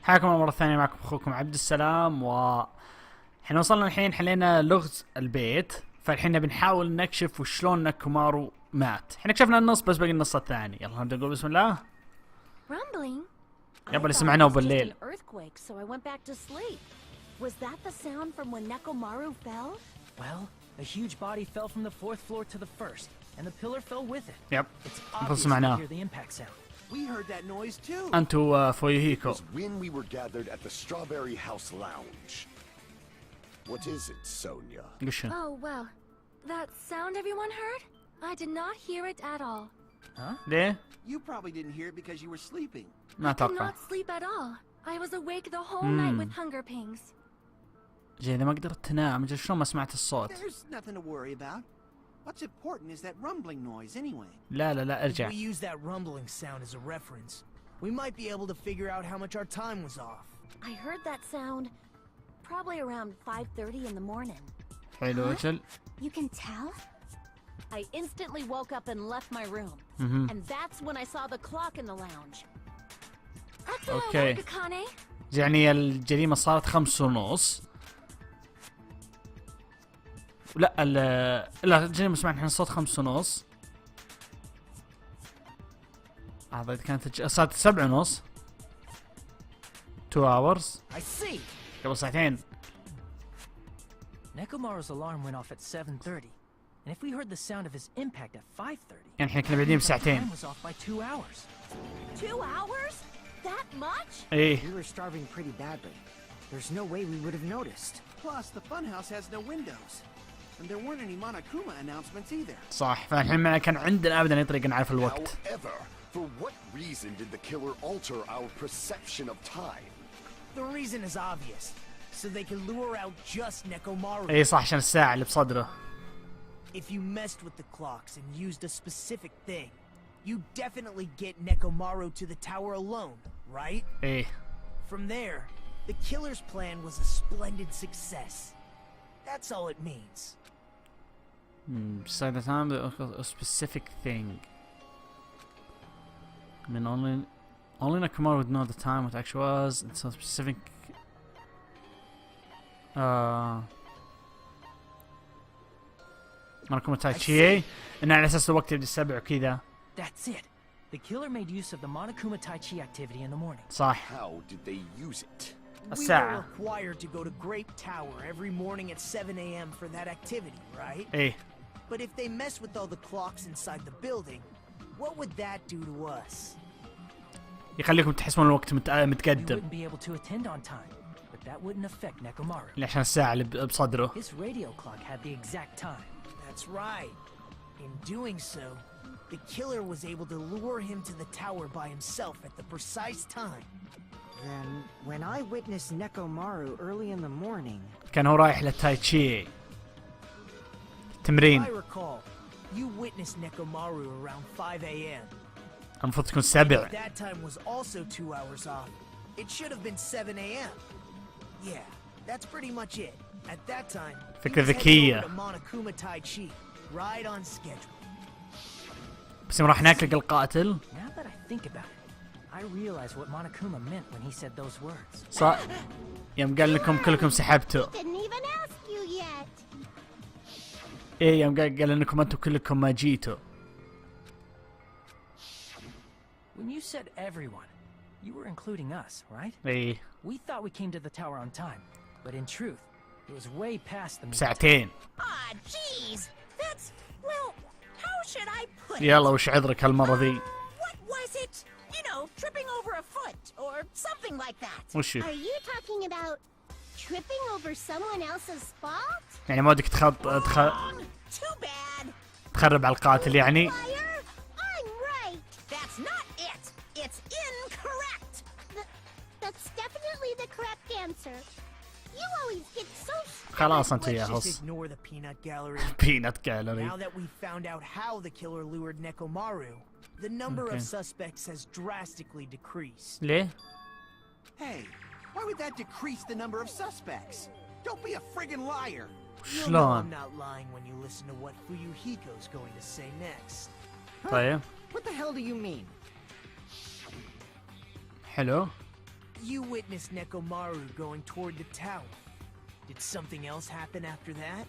حياكم الله مرة ثانية، معكم اخوكم عبد السلام. احنا وصلنا الحين، حلينا لغز البيت، فالحين بنحاول نكشف وشلون نكومارو مات. احنا كشفنا النص، بس باقي النص الثاني. يلا نبدأ نقول بسم الله. يابا اللي سمعناه بالليل. Was that the sound from when Nekomaru fell? Well, a huge body fell from the fourth floor to the first, and the pillar fell with it. Yep. It's obvious to hear the impact sound. We heard that noise too. أنتو فويهيكو. It was when we were gathered at the Strawberry House Lounge. What is it, Sonia? Oh, well, that sound everyone heard? I did not hear it at all. Huh? ليه؟ You probably didn't hear it because you were sleeping. ما I could أتوقع. not sleep at all. I was awake the whole night with hunger pangs. جي إذا ما قدرت تنام، أجل شلون ما سمعت الصوت؟ There's nothing to worry about. What's important is that rumbling noise anyway. لا ارجع. If we use that rumbling sound as a reference, we might be able to figure out how much our time was off. I heard that sound probably around 5:30 in the morning. حلو أجل. You can tell? I instantly woke up and left my room. And that's when I saw the clock in the lounge. Okay. يعني الجريمة صارت 5:30. لا الجريمة سمعنا الحين صوت 5:30. هذا كانت صارت 7:30. 2 hours. I see. قبل ساعتين. Nekomaru's alarm went off at 7:30, and if we heard the sound of his impact at 5:30, يعني احنا كنا بعدين بساعتين. time was off by 2 hours. 2 hours? That much? إيه. We were starving pretty badly. There's no way we would have noticed. Plus, the funhouse has no windows. And there weren't any Monokuma announcements either. صح، فالحين ما كان عندنا أبدا أي طريقة نعرف الوقت. However, for what reason did the killer alter our perception of time? The reason is obvious, so they can lure out just Nekomaru. إيه صح، عشان الساعة اللي بصدره. If you messed with the clocks and used a specific thing, you definitely get Nekomaru to the tower alone, right? إيه. From there, the killer's plan was a splendid success. That's all it means. Beside the time, a specific thing. I mean, only Nekomaru would know the time what actually was. It's a specific. Monokuma Tai-Chi. إن على أساس الوقت يبدأ 7 وكذا. That's it. The killer made use of the Monokuma Tai-Chi activity in the morning. صح. How did they use it? We were الساعة. required to go to Grape Tower every morning at 7 a.m. for that activity, right? إيه. But if they mess with all the clocks inside the building, what would that do to us? يخليكم تحسون الوقت We متقدم. wouldn't be able to attend on time, but that wouldn't affect Nekomaru. اللي عشان الساعة اللي بصدره. His radio clock had the exact time. That's right. In doing so, the killer was able to lure him to the tower by himself at the precise time. Then, when I witnessed Nekomaru early in the morning... كان هو رايح للتايتشي. تمرين. I recall, you witnessed Nekomaru around 5 a.m. المفروض تكون 7. That time was also 2 hours off. It should have been 7 a.m. Yeah, that's pretty much it. At that time, فكرة he was ذكية. heading over to Monokuma Tai-Chi, right on schedule. بس راح ناكل القاتل. Now that I think about it, I realize what Monokuma meant when he said those words. صح. يوم قال لكم كلكم سحبتوا. Didn't even ask you yet. ايه يوم قال انكم انتم كلكم ما جيتوا. When you said everyone, you were including us, right? ايه. We thought we came to the tower on time, but in truth, it was way past the meeting. ساعتين. Ah, jeez. That's, well, how should I put it? يلا وش عذرك هالمرة ذي؟ What was it? You know, tripping over a foot or something like that. وش؟ Are you talking about tripping over someone else's fault? يعني ما ودك Too bad. تخرب على القاتل يعني؟ Liar. I'm right. That's not it. It's incorrect. That's definitely the correct answer. You always get so خلاص انت يا Let's just هص. ignore the peanut gallery. بينات جاليري. Now that we've found out how the killer lured Nekomaru, the number of suspects has drastically decreased. ليه؟ Hey, why would that decrease the number of suspects? Don't be a friggin' liar. You'll know I'm شلون؟ not lying when you listen to what Fuyuhiko's going to say next. طيب. What the hell do you mean? حلو. You witnessed Nekomaru going toward the tower. Did something else happen after that?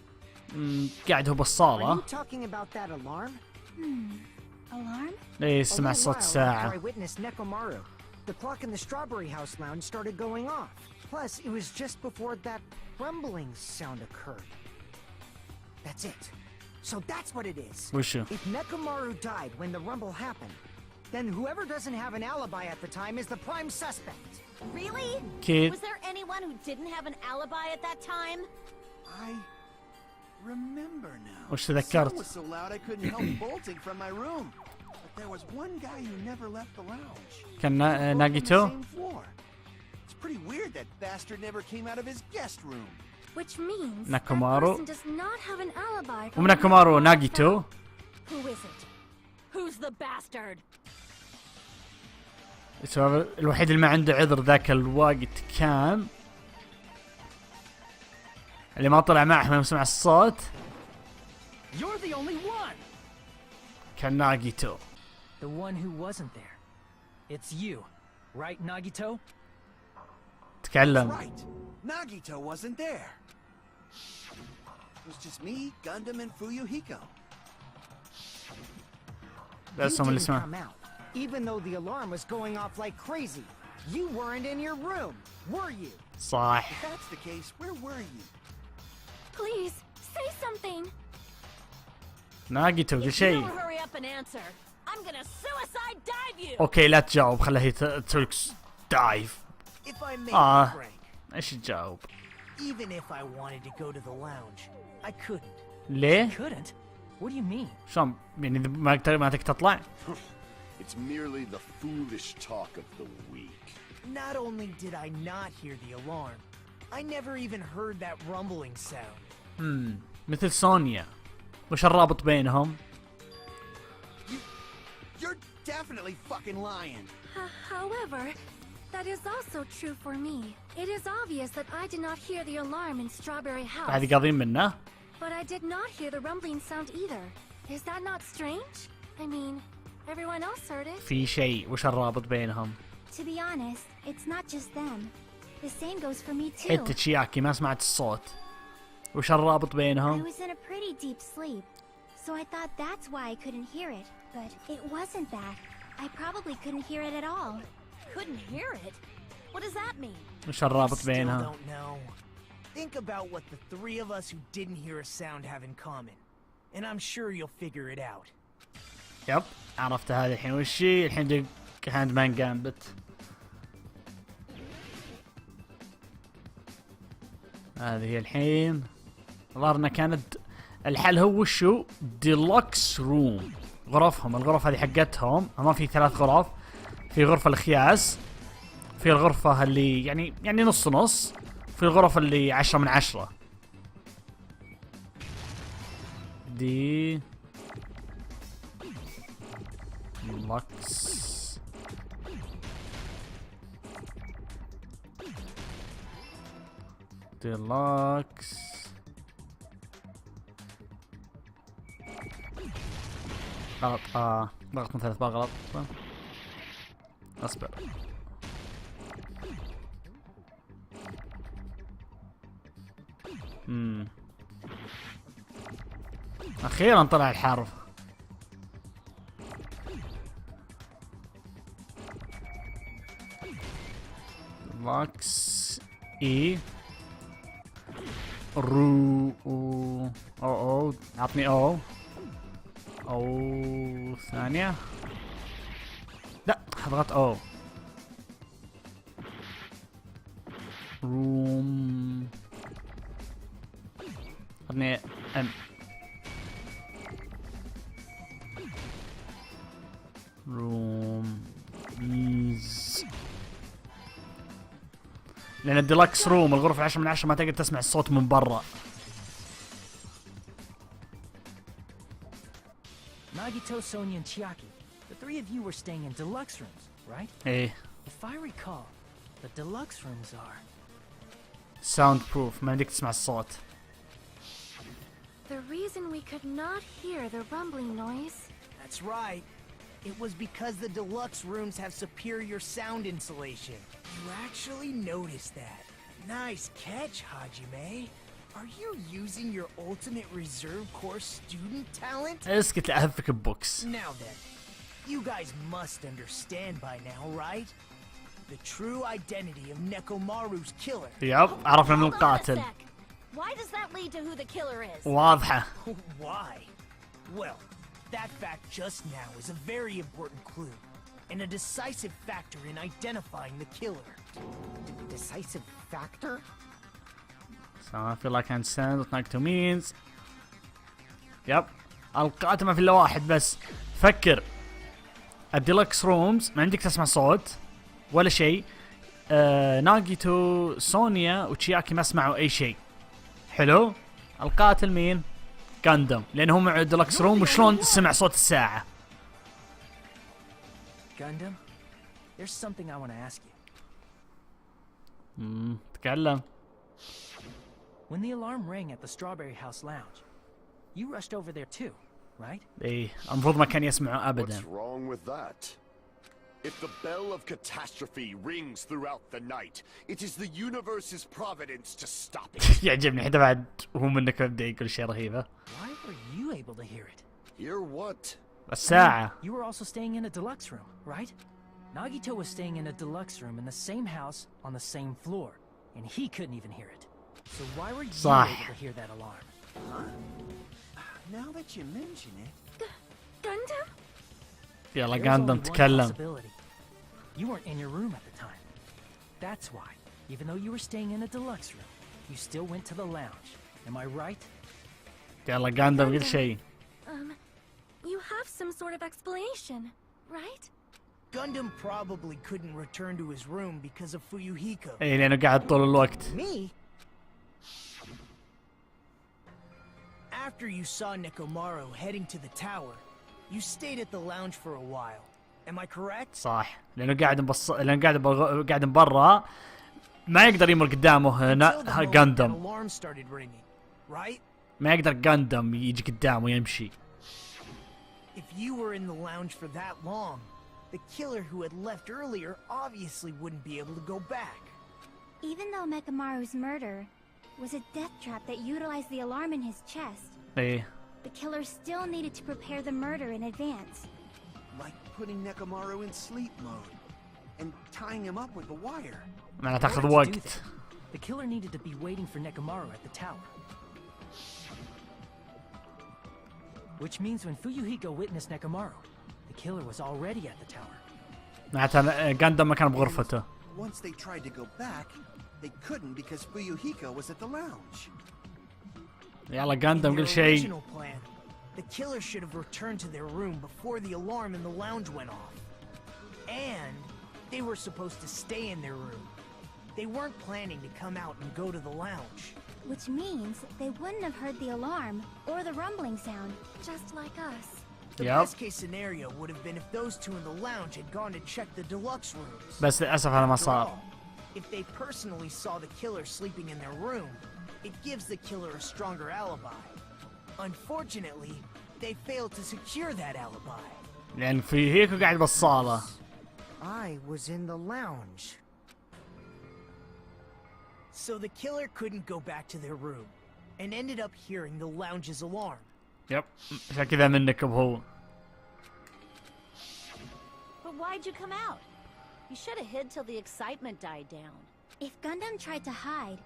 قاعد هو Are بالصالة. you talking about that alarm? Alarm? ايه A سمع little صوت while after I ساعة. witnessed Nekomaru, the clock in the Strawberry House Lounge started going off. Plus, it was just before that rumbling sound occurred. That's it. So that's what it is. وشو؟ If Nekomaru died when the rumble happened, then whoever doesn't have an alibi at the time is the prime suspect. Really? Kid. Was there anyone who didn't have an alibi at that time? I remember now. وش The تذكرت؟ sound was so loud I couldn't help bolting from my room. But there was one guy who never left the lounge. كان Both on the ناجيتو. same floor. It's pretty weird that bastard never came out of his guest room. Which means Nekomaru. that person does not have an alibi. ومن ناكومارو ناجيتو. Who is it? Who's the bastard? الوحيد اللي ما عنده عذر ذاك الوقت كان اللي ما طلع معه ما سمع الصوت You're the only one! كان ناجيتو. The one who wasn't there. It's you, right, Nagito? تكلم. Right. Nagito wasn't there. It was just me, Gundam, and Fuyuhiko. بس You هم اللي didn't سمع. come out, even though the alarm was going off like crazy. You weren't in your room, were you? صح. If that's the case, where were you? Please, say something. ناجيتو قل If you شيء. don't hurry up and answer, I'm gonna suicide dive you. اوكي لا تجاوب خلها هي تسوي لك دايف. If I may Ah. be frank, ايش تجاوب؟ Even if I wanted to go to the lounge, I couldn't. ليه؟ Couldn't? What do you mean? شلون يعني إذا ما تقدر تطلع؟ It's merely the foolish talk of the weak. Not only did I not hear the alarm, I never even heard that rumbling sound. مثل سونيا. وش الرابط بينهم؟ you're definitely fucking lying. However, that is also true for me. It is obvious that I did not hear the alarm in Strawberry House, هذه قاضين منه. but I did not hear the rumbling sound either. Is that not strange? I mean, everyone else heard it. في شيء وش الرابط بينهم؟ To be honest, it's not just them. The same goes for me too. حتى تشياكي ما سمعت الصوت. وش الرابط I بينهم؟ was in a pretty deep sleep, so I thought that's why I couldn't hear it. But it wasn't that. I probably couldn't hear it at all. Couldn't hear it? What does that mean? وش I الرابط still بينهم؟ don't know. Think about what the three of us who didn't hear a sound have in common, and I'm sure you'll figure it out. يب عرفت هذا الحين وش هي؟ الحين دق هاند مان جامبت. هذه هي الحين. ظهرنا كانت الحل هو وشو؟ ديلوكس روم. غرفهم الغرف هذه حقتهم. ما في 3 غرف. في غرفة الخياس. في الغرفة اللي يعني نص نص. في الغرف اللي 10 من 10. دي ديلوكس. ديلوكس. غلط ضغط من 3 غلط. اصبر. اخيرا طلع الحرف. ديلوكس اي رو او عطني او ثانية. لا اضغط او. روم. عطني ام. روم ايز. لان الديلكس روم الغرفة 10 من 10 ما تقدر تسمع الصوت من برا. Nagito, Sonia, and Chiaki, the three of you were staying in deluxe rooms, right? ايه If I recall, the deluxe rooms are... ساوند بروف ما بدك تسمع الصوت. The reason we could not hear the rumbling noise. That's right. It was because the deluxe rooms have superior sound insulation. You actually noticed that. Nice catch, Hajime. Are you using your ultimate reserve corps student talent? اسكت لأهفك ببوكس. Now then, you guys must understand by now, right? The true identity of Nekomaru's killer. يب عرفنا من Hold on a القاتل. sec. Why does that lead to who the killer is? واضحة. Why? Well, that fact just now is a very important clue, and a decisive factor in identifying the killer. Decisive factor? So I feel like I understand what Nagito means. يب القاتل ما في الا واحد بس. فكر الديلكس رومز ما عندك تسمع صوت ولا شيء. ناجيتو سونيا وتشياكي ما سمعوا اي شيء. حلو. القاتل مين؟ غاندم لانه هم مع الديلكس روم وشلون سمع صوت الساعة. Gundam, there's something I want to ask you. تكلم. When the alarm rang at the Strawberry House Lounge, you rushed over there too, right? ايه المفروض ما كان يسمعوا What's ابدا. wrong with that? If the bell of catastrophe rings throughout the night, it is the universe's providence to stop it. يعجبني حتى بعد وهو منك مبدأ يقول شيء رهيبة. Why were you able to hear it? Hear what? الساعة. You were also staying in a deluxe room, right? Nagito was staying in a deluxe room in the same house on the same floor, and he couldn't even hear it. So why were you صح. able to hear that alarm? Now that you mention it, Gundam? يلا There's غاندم only one تكلم. possibility. You weren't in your room at the time. That's why, even though you were staying in a deluxe room, you still went to the lounge. Am I right? يلا غاندم قل شيء. You have some sort of explanation, right? Gundam probably couldn't return to his room because of Fuyuhiko. ايه لانه قاعد طول الوقت. Me? After you saw Nekomaru heading to the tower, you stayed at the lounge for a while. Am I correct? صح لانه قاعد برا ما يقدر يمر قدامه Until هنا the moment that غاندم. alarm started ringing, right? ما يقدر غاندم يجي قدامه يمشي. If you were in the lounge for that long, the killer who had left earlier obviously wouldn't be able to go back. Even though Mekamaru's murder was a death trap that utilized the alarm in his chest, ايه the killer still needed to prepare the murder in advance. like putting Nekomaru in sleep mode and tying him up with the wire. معناها In تاخذ order to do وقت. that, the killer needed to be waiting for Nekomaru at the tower. Which means when Fuyuhiko witnessed Nekomaru, the killer was already at the tower. معناتها غاندم ما كان بغرفته. Once they tried to go back, they couldn't because Fuyuhiko was at the lounge. يلا In غاندم their قل شيء. original plan, the killer should have returned to their room before the alarm in the lounge went off. And they were supposed to stay in their room. They weren't planning to come out and go to the lounge. Which means they wouldn't have heard the alarm or the rumbling sound, just like us. The Yep. best case scenario would have been if those two in the lounge had gone to check the deluxe rooms. بس للاسف هذا ما After صار. all, if they personally saw the killer sleeping in their room, it gives the killer a stronger alibi. Unfortunately, they failed to secure that alibi. لان في هيك قاعد بالصالة. I was in the lounge. So the killer couldn't go back to their room and ended up hearing the lounge's alarm. يب عشان كذا منك بهو. But why'd you come out? You should have hid till the excitement died down. If Gundam tried to hide,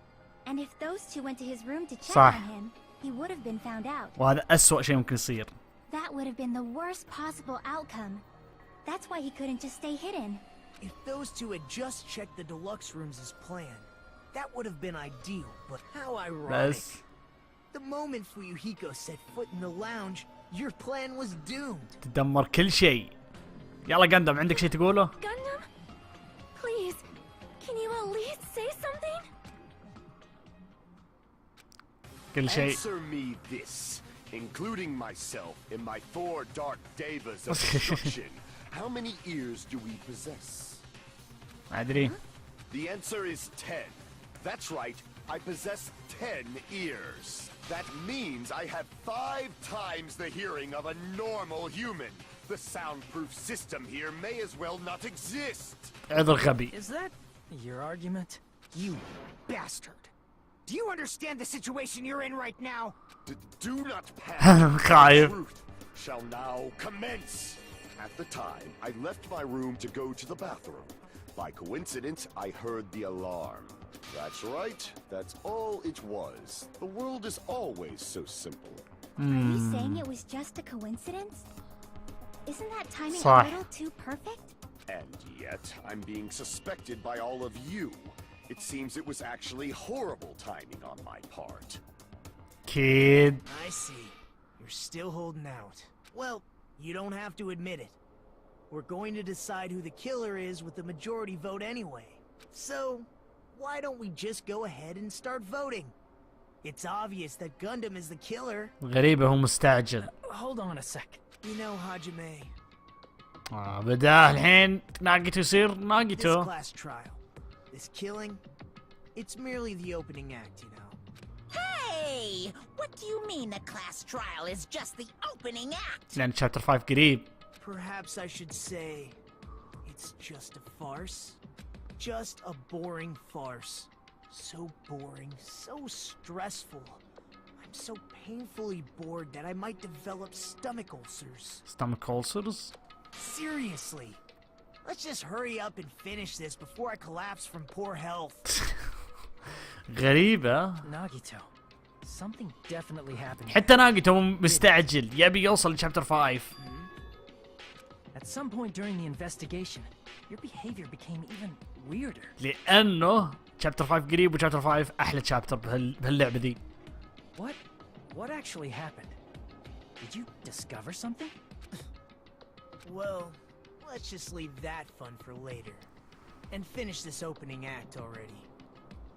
and if those two went to his room to check صح. on him, he would have been found out. وهذا أسوأ شيء ممكن يصير. That would have been the worst possible outcome. That's why he couldn't just stay hidden. If those two had just checked the deluxe rooms as planned, that would have been ideal, but how ironic. بس The moment Fuyuhiko set foot in the lounge, your plan was doomed. تدمر كل شيء. يلا غاندم عندك شيء تقوله؟ Gundam? Please, can you at least say something? كل شيء. Answer me this, including myself in my 4 dark devas of destruction. How many ears do we possess? ما أدري. The answer is 10. That's right, I possess 10 ears. That means I have 5 times the hearing of a normal human. The soundproof system here may as well not exist. عذر غبي. Is that your argument? You bastard. Do you understand the situation you're in right now? Do not panic. خايف. Truth shall now commence. At the time, I left my room to go to the bathroom. By coincidence, I heard the alarm. That's right. That's all it was. The world is always so simple. Are you saying it was just a coincidence? Isn't that timing صح. a little too perfect? And yet, I'm being suspected by all of you. It seems it was actually horrible timing on my part. كيد. I see. You're still holding out. Well, you don't have to admit it. We're going to decide who the killer is with the majority vote anyway. So, why don't we just go ahead and start voting? It's obvious that Gundam is the killer. غريبة هو مستعجل. Hold on a sec. You know, Hajime, بداه الحين ناقته يصير this ناقته. class trial, this killing, it's merely the opening act, you know. Hey! What do you mean the class trial is just the opening act? لأن شابتر 5 قريب. Perhaps I should say, it's just a farce. Just a boring farce. So boring, so stressful. I'm so painfully bored that I might develop stomach ulcers. stomach ulcers. Seriously. Let's just hurry up and finish this before I collapse from poor health. غريبة. Nagito, something definitely happened. حتى ناقته مستعجل يبي يوصل لشابتر 5. At some point during the investigation, your behavior became even weirder. لأنه شابتر 5 قريب وشابتر 5 أحلى شابتر بهاللعبة ذي. What actually happened? Did you discover something? Well, let's just leave that fun for later. And finish this opening act already.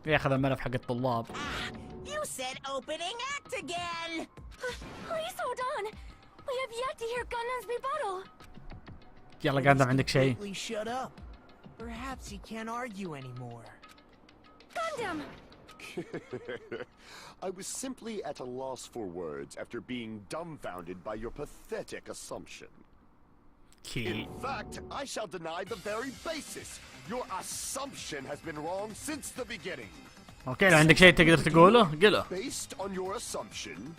ياخذ الملف حق الطلاب. You said opening act again! Please hold on. We have yet to hear Gundam's rebuttal. يلا قاعدة عندك شيء. Completely shut up. Perhaps he can't argue anymore. Gundam! I was simply at a loss for words after being dumbfounded by your pathetic assumption. In fact, I shall deny the very basis. Your assumption has been wrong since the beginning. اوكي لو عندك شيء تقدر تقوله قله. Based on your assumption,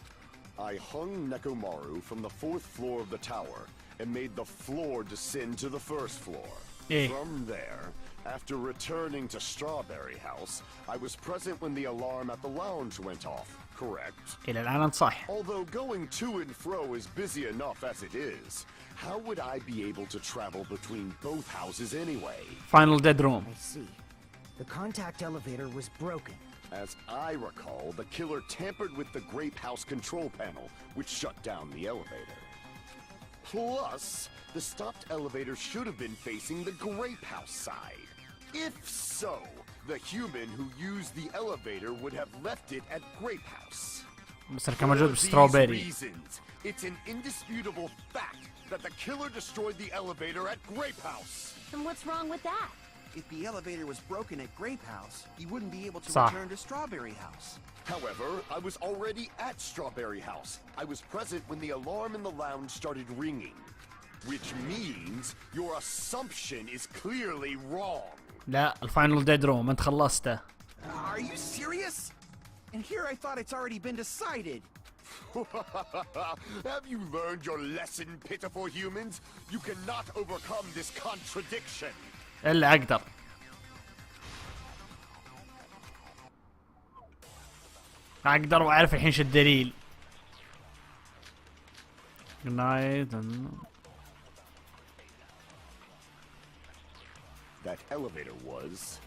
I hung Nekomaru from the 4th floor of the tower and made the floor descend to the 1st floor. Eh. From there, after returning to Strawberry House, I was present when the alarm at the lounge went off, correct? إلى الآن أنت صح. Although going to and fro is busy enough as it is, how would I be able to travel between both houses anyway? Final dead room. I see. The contact elevator was broken. As I recall, the killer tampered with the Grape House control panel, which shut down the elevator. Plus, the stopped elevator should have been facing the Grape House side. If so, the human who used the elevator would have left it at Grape House. بس كان موجود For these بستروبيري. reasons, it's an indisputable fact that the killer destroyed the elevator at Grape House. And what's wrong with that? If the elevator was broken at Grape House, he wouldn't be able to صح. return to Strawberry House. However, I was already at Strawberry House. I was present when the alarm in the lounge started ringing. Which means your assumption is clearly wrong. لا الفاينل ديد روم أنت خلصته. Are you serious? And here I thought it's already been decided. Have you learned your lesson, pitiful humans? You cannot overcome this contradiction. إلا أقدر. أقدر وأعرف الحين شو الدليل. Good night. That elevator was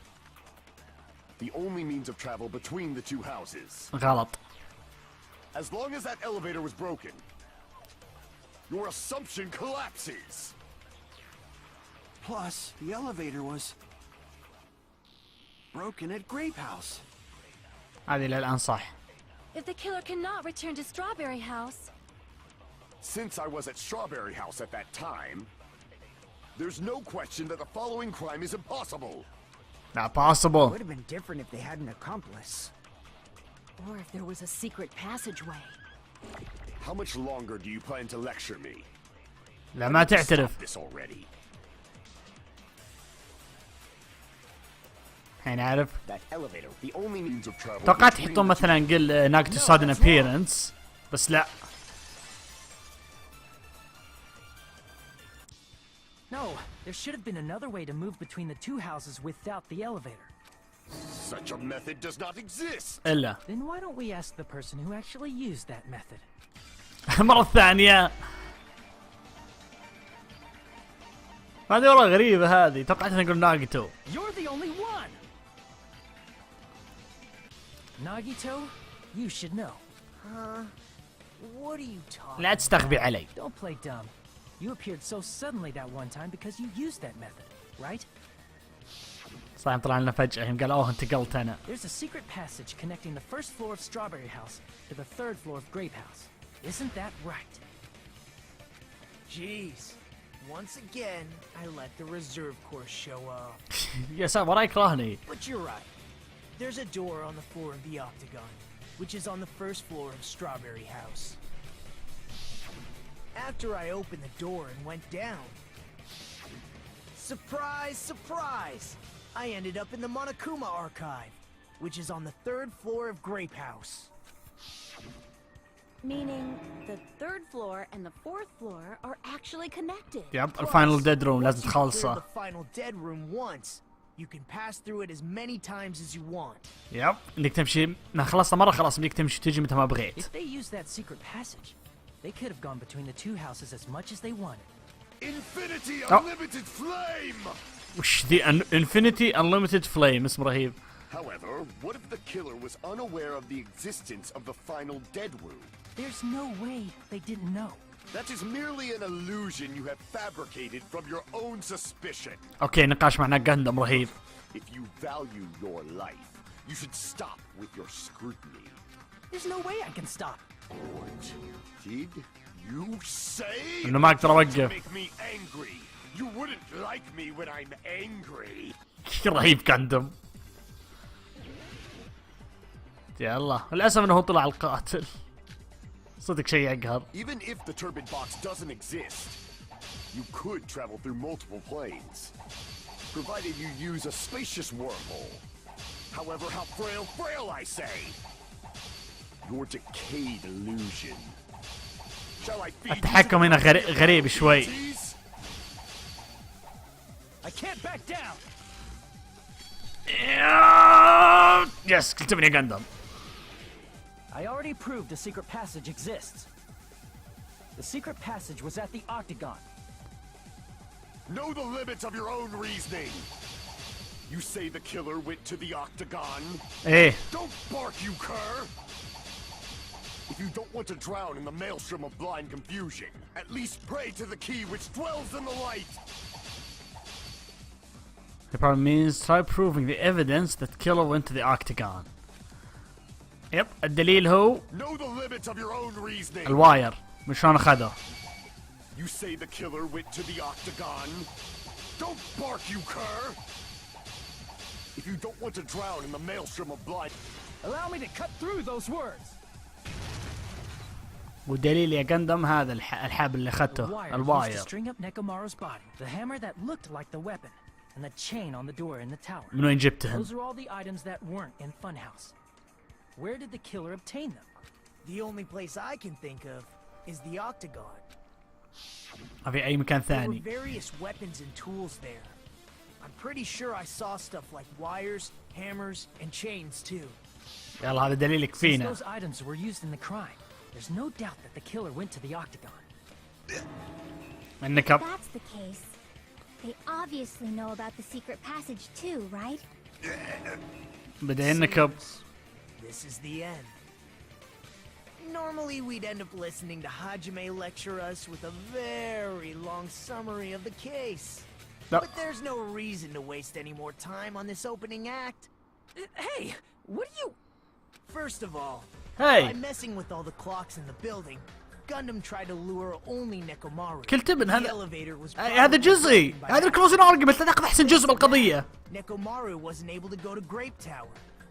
the only means of travel between the two houses. غلط. As long as that elevator was broken, your assumption collapses. Plus, the elevator was broken at Grape House. هذه إلى الآن صح. If the killer cannot return to Strawberry House, Since I was at Strawberry House at that time, there's no question that the following crime is impossible. Not possible. Would have been different if they had an accomplice. Or if there was a secret passageway. How much longer do you plan to lecture me? لا ما تعترف. Stop this already. الحين عارف. That elevator, the only means of travel. توقعت يحطون مثلا قل ناقة sudden appearance بس لا. No, there should have been another way to move between the two houses without the elevator. Such a method does not exist. إلا. Then why don't we ask the person who actually used that method? مرة ثانية. هذه والله غريبة هذه. توقعت نقول ناقتو. You're the only one. Nagito, you should know. Huh? What are you talking لا تستغبي علي. Don't play dumb. You appeared so suddenly that one time because you used that method, right? صح طلع لنا فجأة هم قال اوه انتقلت انا. There's a secret passage connecting the first floor of Strawberry House to the third floor of Grape House. Isn't that right? Jeez. Once again, I let the reserve course show up. يا ساتر وراي يكرهني. But you're right. There's a door on the floor of the Octagon, which is on the first floor of Strawberry House. After I opened the door and went down, surprise, surprise! I ended up in the Monokuma archive, which is on the third floor of Grape House. Meaning the third floor and the fourth floor are actually connected. يب الفاينل ديد روم لازم Once you clear تخلصه. the final dead room once, you can pass through it as many times as you want. يب انك تمشي خلصنا مرة خلاص بدك تمشي تجي متى ما بغيت. If they used that secret passage, they could have gone between the two houses as much as they wanted. Infinity Oh. Unlimited Flame! وش ذي Infinity Unlimited Flame اسم رهيب. However, what if the killer was unaware of the existence of the final dead room? There's no way they didn't know. That is merely an illusion you have fabricated from your own suspicion. اوكي نقاش مع جاندم رهيب. If you value your life, you should stop with your scrutiny. There's no way I can stop. What did you say? إنه ما أقدر أوقف. To make me angry. You wouldn't like me when I'm angry. رهيب جاندم. يلا للأسف انه هو طلع القاتل. صدق شيء يقهر. Even if the turbid box doesn't exist, you could travel through multiple planes, provided you use a spacious wormhole. However, how frail I say. Your decayed illusion. Shall I feed التحكم هنا غريب شوي. I can't back down. يس كلتبني يا جاندم. I already proved the secret passage exists. The secret passage was at the Octagon. Know the limits of your own reasoning. You say the killer went to the Octagon? ايه. Don't bark, you cur! If you don't want to drown in the maelstrom of blind confusion, at least pray to the key which dwells in the light! The problem means try proving the evidence that killer went to the Octagon. يب الدليل هو Know the limits of your own reasoning. الواير من شلون اخذه. You say the killer went to the Octagon? Don't bark, you cur! If you don't want to drown in the maelstrom of blind... Allow me to cut through those words. والدليل يا جندم هذا الحبل اللي اخذته Used to الواير. string up Nekomaru's body, the hammer that looked like the weapon, and the chain on the door in the tower. من وين جبتهم؟ Those are all the items that weren't in Funhouse. Where did the killer obtain them? The only place I can think of is the Octagon. ما في اي مكان There were ثاني. various weapons and tools there. I'm pretty sure I saw stuff like wires, hammers, and chains too. يلا هذا دليل Since يكفينا. those items were used in the crime, there's no doubt that the killer went to the Octagon. انك That's the case. They obviously know about the secret passage too, right? بدأ انك This is the end. Normally we'd end up listening to Hajime lecture us with a very long summary of the case. No. But there's no reason to waste any more time on this opening act. Hey, what are you... First of all, Hey. by messing with all the clocks in the building, Gundam tried to lure only Nekomaru. كلتبن The هذا elevator was هذا probably جزئي. broken by هذا now. الكلوزن ارجمنت ناخذ احسن جزء بالقضية. Nekomaru wasn't able to go to Grape Tower,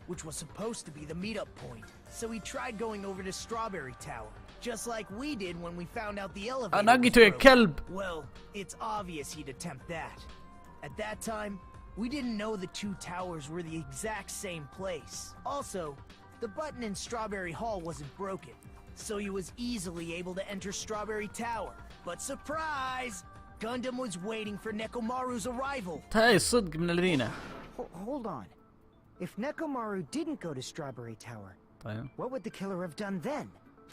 which was supposed to be the meetup point. So he tried going over to Strawberry Tower, Just like we did when we found out the elevator انا was قلت يا broken. كلب. Well, it's obvious he'd attempt that. At that time, we didn't know the two towers were the exact same place. Also, the button in Strawberry Hall wasn't broken, so he was easily able to enter Strawberry Tower. But surprise! Gundam was waiting for Nekomaru's arrival. هاي صدق من الذين. Hold on. If Nekomaru didn't go to Strawberry Tower, طيب. what would the killer have done then?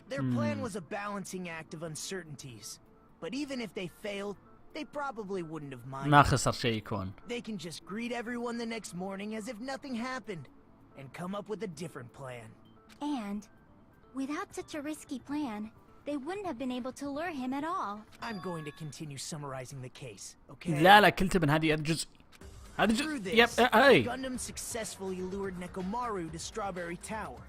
Their plan was a balancing act of uncertainties. But even if they failed, they probably wouldn't have minded. ما خسر شيء يكون. They can just greet everyone the next morning as if nothing happened, and come up with a different plan. And without such a risky plan, they wouldn't have been able to lure him at all. I'm going to continue summarizing the case, okay? لا كلت من هذه الجزء. هذا Through جزء. يب this, اي. Gundam successfully lured Nekomaru to Strawberry Tower.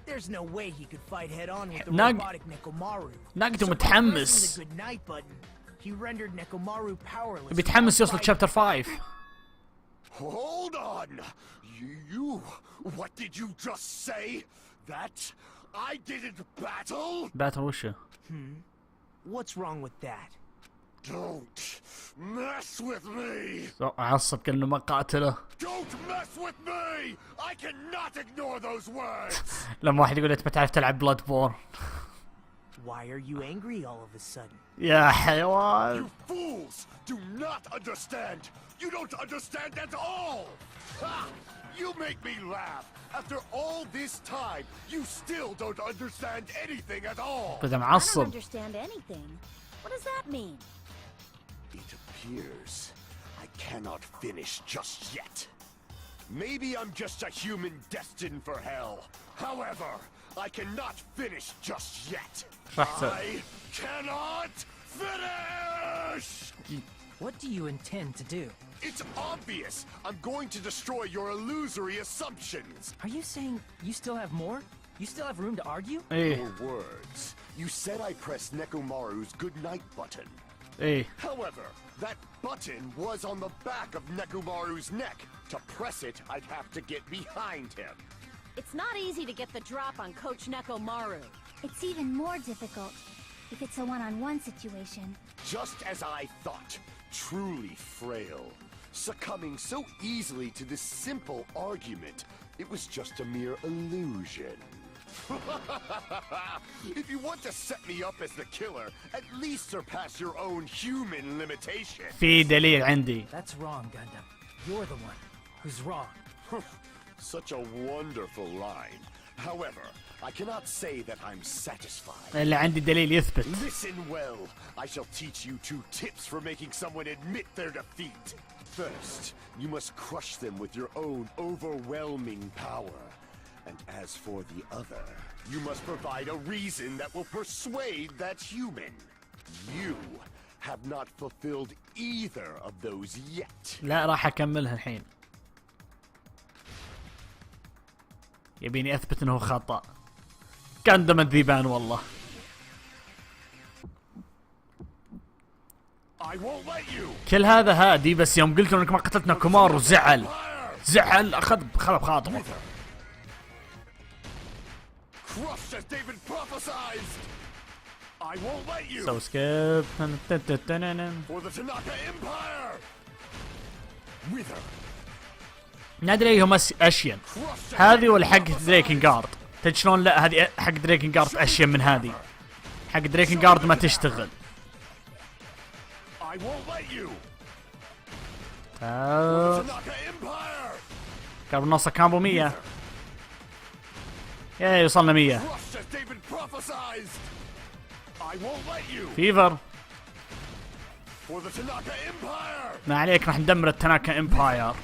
There's no way he could fight head-on with the robotic Nekomaru. ناقته So by متحمس. pressing the good night button, he rendered Nekomaru powerless. بيتحمس يوصل شابتر 5. Hold on! You... What did you just say? That I didn't battle? باتل وشه. What's wrong with that? Don't mess with me! عصب كأنه ما قاتله. Don't mess with me! I cannot ignore those words! لما واحد يقول انت ما تعرف تلعب بلاد بورن. Why are you angry all of a sudden? يا حيوان. You fools do not understand! You don't understand at all! Ha! You make me laugh! After all this time, you still don't understand anything at all! بدأ I don't معصب. understand anything. What does that mean? It appears I cannot finish just yet. Maybe I'm just a human destined for hell. However, I cannot finish just yet. I cannot finish! What do you intend to do? It's obvious. I'm going to destroy your illusory assumptions. Are you saying you still have more? You still have room to argue? ايه Your words. You said I pressed Nekomaru's goodnight button. ايه. However, that button was on the back of Nekomaru's neck. To press it, I'd have to get behind him. It's not easy to get the drop on Coach Nekomaru. It's even more difficult if it's a one-on-one situation. Just as I thought. Truly frail. Succumbing so easily to this simple argument. It was just a mere illusion. If you want to set me up as the killer, at least surpass your own human limitation. في دليل عندي. That's wrong, Gundam. You're the one who's wrong. Such a wonderful line. However, I cannot say that I'm satisfied. اللي عندي دليل يثبت. Listen well. I shall teach you 2 tips for making someone admit their defeat. First, you must crush them with your own overwhelming power. And as for the other, you must provide a reason that will persuade that human. You have not fulfilled either of those yet. لا راح اكملها الحين. يبيني اثبت انه خطأ. قندم الذيبان والله. I won't let you. كل هذا هادي بس يوم قلت انك ما قتلت ناكومارو زعل اخذ بخاطره. Crushed as David prophesized. I won't let you. سو سكيب. For the Tanaka Empire. Wither. نادري ايهم اشين. هذه ولا حق دريكنجارد؟ تدري شلون؟ لا هذه حق دريكنجارد اشين من هذه. حق دريكنجارد ما تشتغل. I won't let you. Tanaka Empire. قرب نوصل كامبو 100. يا وصلنا 100. Crushed as David prophesized. I won't let you. فيفر. For the Tanaka Empire. ما عليك راح ندمر التناكا امباير.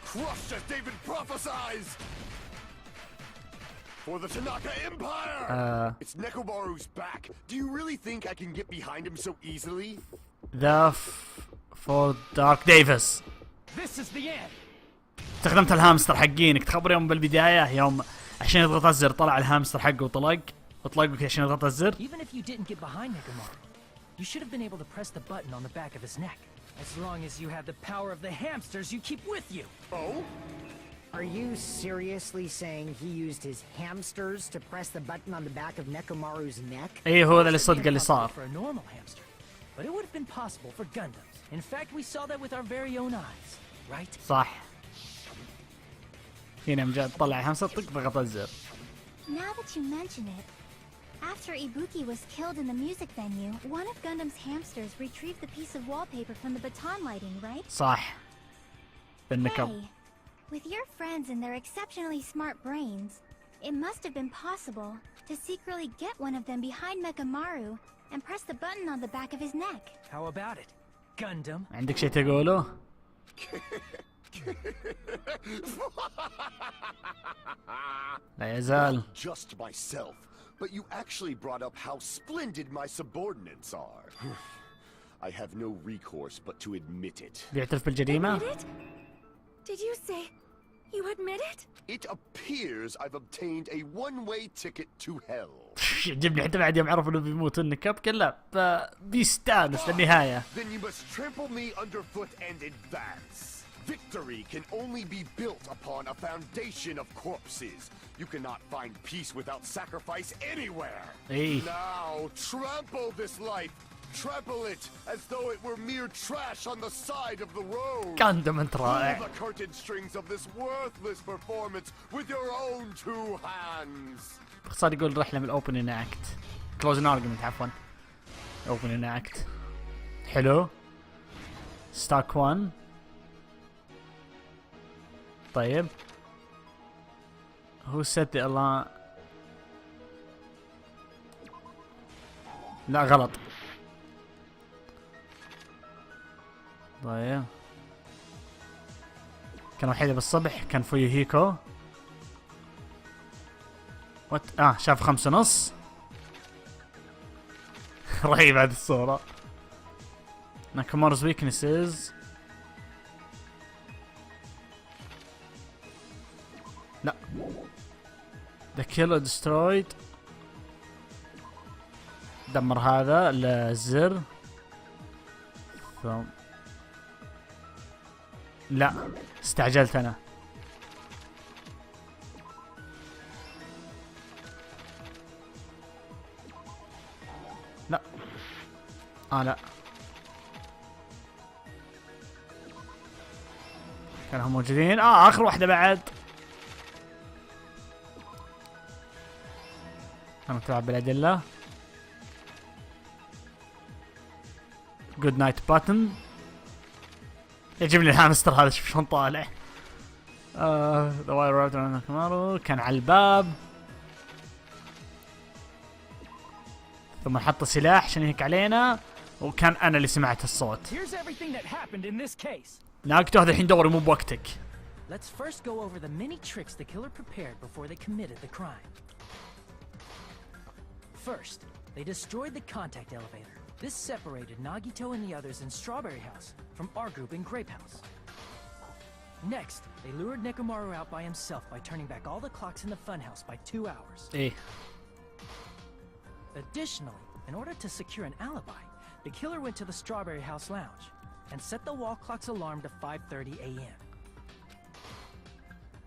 Crushed as David prophesized. For the Tanaka Empire. It's Nekomaru's back. Do you really think I can get behind him so easily? ذا فور دارك ديفيس. This is the end. استخدمت الهامستر حقينك. تخبر يوم بالبداية يوم عشان يضغط الزر طلع الهامستر حقه وطلق عشان يضغط الزر. Even if you didn't get behind Nekomaru, you should have been able to press the button on the back of his neck. As long as you have the power of the hamsters you keep with you. Oh? Are you seriously saying he used his hamsters to press the button on the back of Nekomaru's neck? ايه هو ذا اللي صدق اللي صار. For a normal hamster, but it would have been possible for Gundams. In fact, we saw that with our very own eyes, right? صح. هنا مجد طلع الهامستر طق ضغط الزر. Now that you mention it, after Ibuki was killed in the music venue, one of Gundam's hamsters retrieved the piece of wallpaper from the baton lighting, right? صح. بالنكب. Hey, with your friends and their exceptionally smart brains, it must have been possible to secretly get one of them behind Mekamaru and press the button on the back of his neck. How about it, Gundam? عندك شيء تقوله؟ لا يزال. Just myself, but you actually brought up how splendid my subordinates are. I have no recourse but to admit it. بيعترف بالجريمة؟ Admit it? Did you say you admit it? It appears I've obtained a one-way ticket to hell. يعجبني حتى بعد يوم عرفوا انه بيموت النكب كله بيستانس للنهاية. Then you must trample me underfoot and advance. Victory can only be built upon a foundation of corpses. You cannot find peace without sacrifice anywhere. ايه. Now trample this life. Trample it as though it were mere trash on the side of the road. Gundam انت رائع. Pull the curtain strings of this worthless performance with your own two hands. باختصار يقول رحلة من الاوبننج اكت. كلوزن ارجمنت عفوا. اوبننج اكت. حلو. ستاك 1. طيب. Who said the alarm? لا غلط. طيب. كان وحيدة بالصبح كان فويوهيكو. وات شاف 5:30. رهيب هذه الصورة. Nakamura's weaknesses. لا. The killer destroyed. دمر هذا الزر. ثم لا استعجلت انا. لا. لا كانوا موجودين. اخر واحدة بعد. انا تلعب بالادلة. جود نايت باتن. يعجبني الهامستر هذا شوف شلون طالع. ذا واير راوتر ناكامارو كان على الباب. ثم حط سلاح عشان يهيك علينا وكان انا اللي سمعت الصوت. ناقته هذا الحين دوري مو بوقتك. Let's first go over the many tricks the killer prepared before they committed the crime. First, they destroyed the contact elevator. This separated Nagito and the others in Strawberry House from our group in Grape House. Next, they lured Nekomaru out by himself by turning back all the clocks in the funhouse by 2 hours. ايه. Additionally, in order to secure an alibi, the killer went to the Strawberry House lounge and set the wall clock's alarm to 5:30 a.m.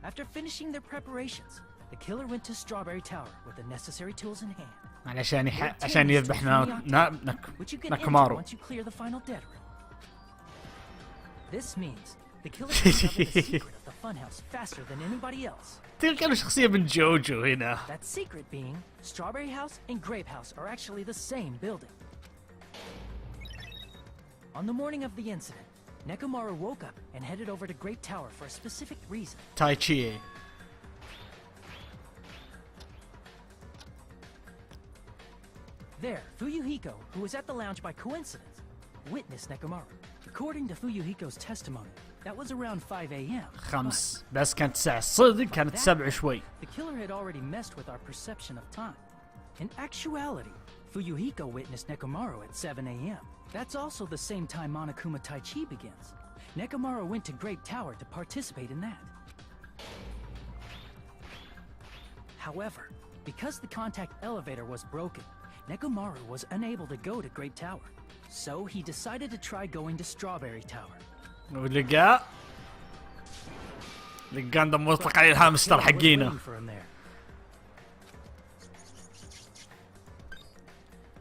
After finishing their preparations, the killer went to Strawberry Tower with the necessary tools in hand. عشان يذبح ناكامارو. Once you clear the final dead room. This means the killer discovered the secret of the funhouse faster than anybody else. تلك كانوا شخصية من جوجو هنا. That secret being Strawberry House and Grape House are actually the same building. On the morning of the incident, Nekomaru woke up and headed over to Grape Tower for a specific reason. Tai Chi. There, Fuyuhiko, who was at the lounge by coincidence, witnessed Nekomaru. According to Fuyuhiko's testimony, that was around 5 a.m. 5 بس كانت الساعة الصدق كانت 7 شوي. The killer had already messed with our perception of time. In actuality, Fuyuhiko witnessed Nekomaru at 7 a.m. That's also the same time Monokuma Tai Chi begins. Nekomaru went to Grape Tower to participate in that. However, because the contact elevator was broken, Nekomaru was unable to go to Grape Tower. So he decided to try going to Strawberry Tower. ولقى الجاندم مطلق عليه الهامستر حقينا.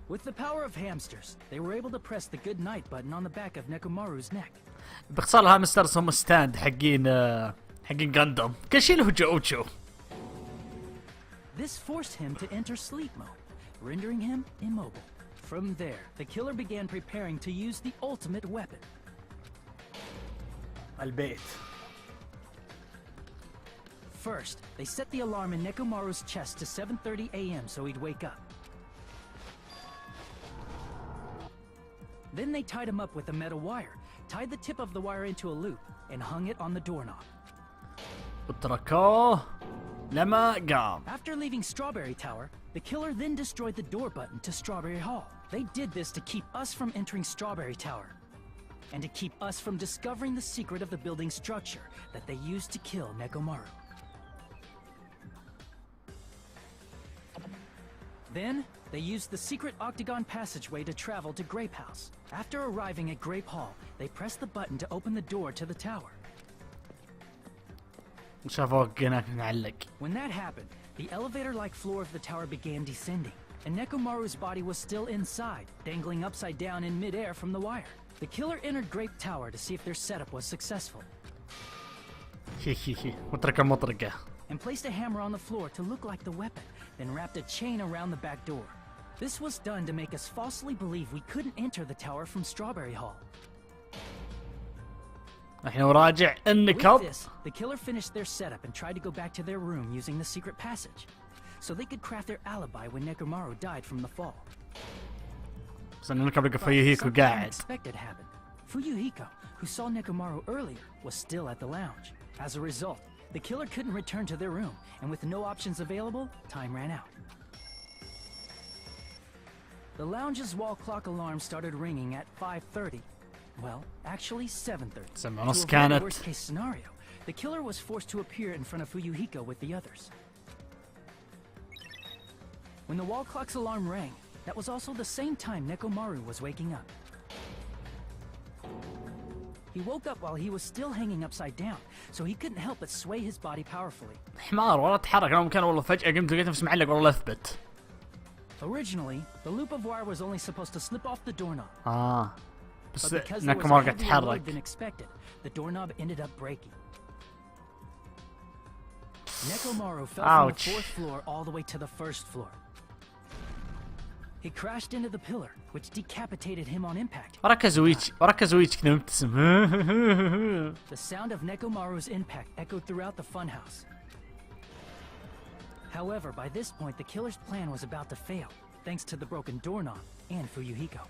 With the power of hamsters, they were able to press the good night button on the back of Nekomaru's neck. باختصار الهامسترز هم ستاند حقين جاندم، كل شيء له جوجو. This forced him to enter sleep mode, rendering him immobile. From there, the killer began preparing to use the ultimate weapon. البيت. First, they set the alarm in Nekomaru's chest to 7:30 a.m. so he'd wake up. Then they tied him up with a metal wire, tied the tip of the wire into a loop, and hung it on the doorknob. وتركوه لما قام. After leaving Strawberry Tower, the killer then destroyed the door button to Strawberry Hall. They did this to keep us from entering Strawberry Tower, and to keep us from discovering the secret of the building structure that they used to kill Nekomaru. Then, they used the secret octagon passageway to travel to Grape House. After arriving at Grape Hall, they pressed the button to open the door to the tower. شافوك هناك معلق. When that happened, the elevator-like floor of the tower began descending, and Nekomaru's body was still inside, dangling upside down in midair from the wire. The killer entered Grape Tower to see if their setup was successful. وترك المطرقة. And placed a hammer on the floor to look like the weapon, then wrapped a chain around the back door. This was done to make us falsely believe we couldn't enter the tower from Strawberry Hall. الحين وراجع With النقاب. this, the killer finished their setup and tried to go back to their room using the secret passage, so they could craft their alibi when Nekomaru died from the fall. بس النقاب لقى فيهيكو Something قاعد. unexpected happened. Fuyuhiko, who saw Nekomaru earlier, was still at the lounge. As a result, the killer couldn't return to their room, and with no options available, time ran out. The lounge's wall clock alarm started ringing at 5:30. Well, actually 7:30. سمع To نص avoid the كانت. worst-case scenario, the killer was forced to appear in front of Fuyuhiko with the others. When the wall clock's alarm rang, that was also the same time Nekomaru was waking up. He woke up while he was still hanging upside down, so he couldn't help but sway his body powerfully. حمار والله تحرك. انا مكان والله فجأة قمت لقيت نفسي معلق والله اثبت. Originally, the loop of wire was only supposed to slip off the doorknob. بس But because there was ناكامارو a قاعد heavier load than يتحرك. expected, the doorknob ended up breaking. Nekomaru fell from Ouch. the 4th floor all the way to the 1st floor. He crashed into the pillar, which decapitated him on impact. وركز ويتش كذا مبتسم. The sound of Nekomaru's impact echoed throughout the funhouse. However, by this point, the killer's plan was about to fail, thanks to the broken doorknob and Fuyuhiko.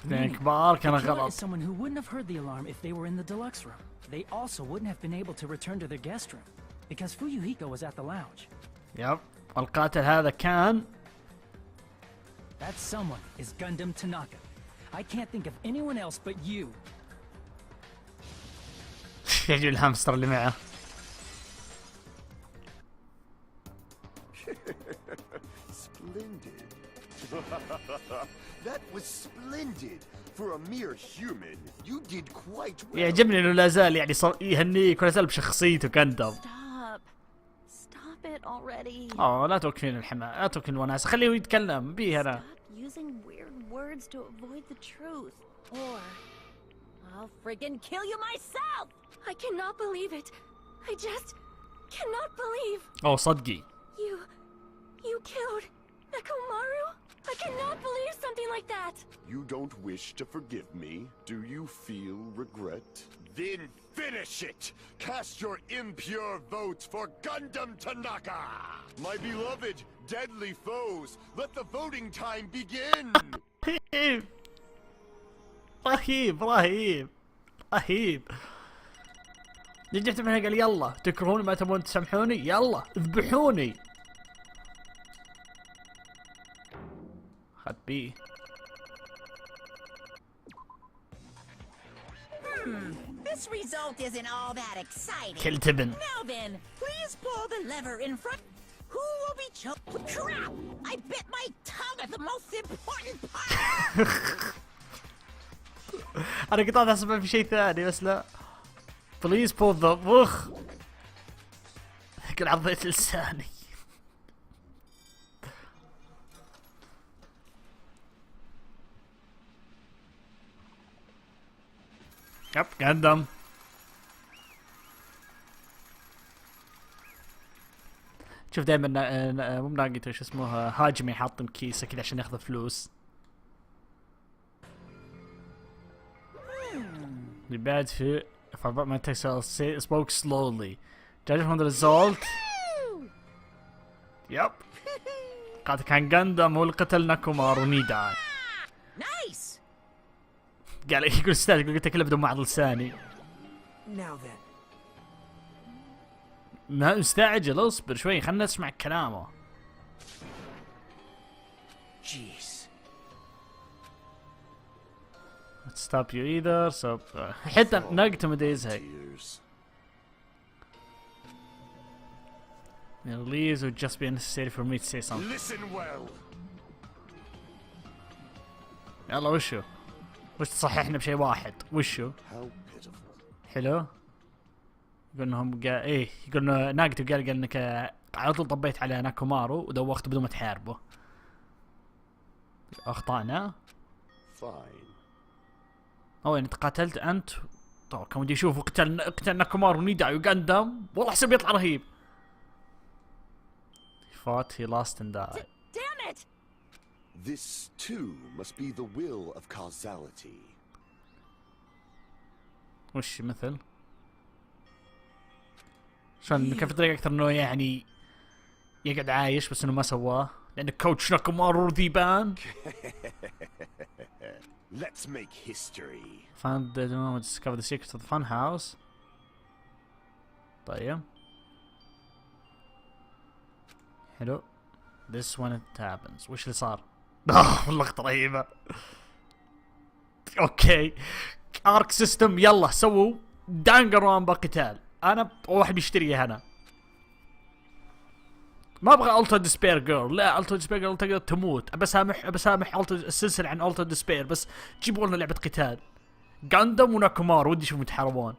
Meaning, كبار the كان killer is غلط. someone who wouldn't have heard the alarm if they were in the deluxe room. They also wouldn't have been able to return to their guest room, because Fuyuhiko was at the lounge. يب القاتل هذا كان. That someone is Gundam Tanaka. I can't think of anyone else but you. يجي الهامستر اللي معه. Splendid. That was splendid. For a mere human, you did quite well. يعجبني انه لا زال يعني يهنيك ولا زال بشخصيته كندم. Stop it already. لا توقفين الحماء، لا توقفين الوناسة، خليه يتكلم بيه انا. Stop using weird words to avoid the truth, or I'll friggin' kill you myself. I cannot believe it. I just cannot believe. صدقي. You killed Nekomaru? I cannot believe something like that. You don't wish to forgive me? Do you feel regret? Then finish it! Cast your impure votes for Gundam Tanaka! My beloved, deadly foes, let the voting time begin! رهيب. نجحت منها قال يلا تكرهوني ما تبون تسامحوني يلا اذبحوني. خد بيه. This result isn't all that exciting. كل تبن. Now then, please pull the lever in front. Who will be Crap! I bit my tongue at the most important part. انا قطعت اسمع في شيء ثاني بس لا. Please pull the كل عضيت لساني. يب قدم. شوف دائما مو ناقته شو اسمه هاجمي حاطم كيسه كذا عشان ياخذ فلوس. يبعد في ما تكسر spoke slowly. Judging from the result. يب. قاتل كان جاندم هو اللي قتل ناكومارو نيداي. Nice. قال يقول استاذ قلت كله بدون معضل لساني. Now then. ما مستعجل اصبر شوي خلنا نسمع كلامه. Jeez. Not stop you either so حتى نقته ما يزهق. Leaves would just be unnecessary for me to say something. Listen well. يلا وشو؟ وش تصححنا بشيء واحد؟ وشو؟ How pitiful. حلو؟ يقول انهم ايه يقول انه ناقته قال انك على طول طبيت على ناكومارو ودوخته بدون ما تحاربه. اخطأنا؟ Fine. او يعني تقاتلت انت طبعا كان ودي اشوف قتل ناكومارو نيداي وقندم والله حسب يطلع رهيب. He fought, he lost and died. Damn it! This too must be the will of causality. وش مثل؟ شلون كيف طريقة اكثر انه يعني يقعد عايش بس انه ما سواه لان كوتش ناكومارو ذيبان. Let's make history. Found the moment to discover the secrets of the fun house. طيب. حلو. This when it happens. وش اللي صار؟ لقطة رهيبة. اوكي. ارك سيستم يلا سووا دنقنرونبا قتال. انا واحد بيشتريها انا. ما ابغى الترا ديسبير جيرل، لا الترا ديسبير جيرل تقدر تموت، بسامح السلسله عن الترا ديسبير بس جيبوا لنا لعبه قتال. غاندم وناكومارو ودي اشوفهم يتحاربون.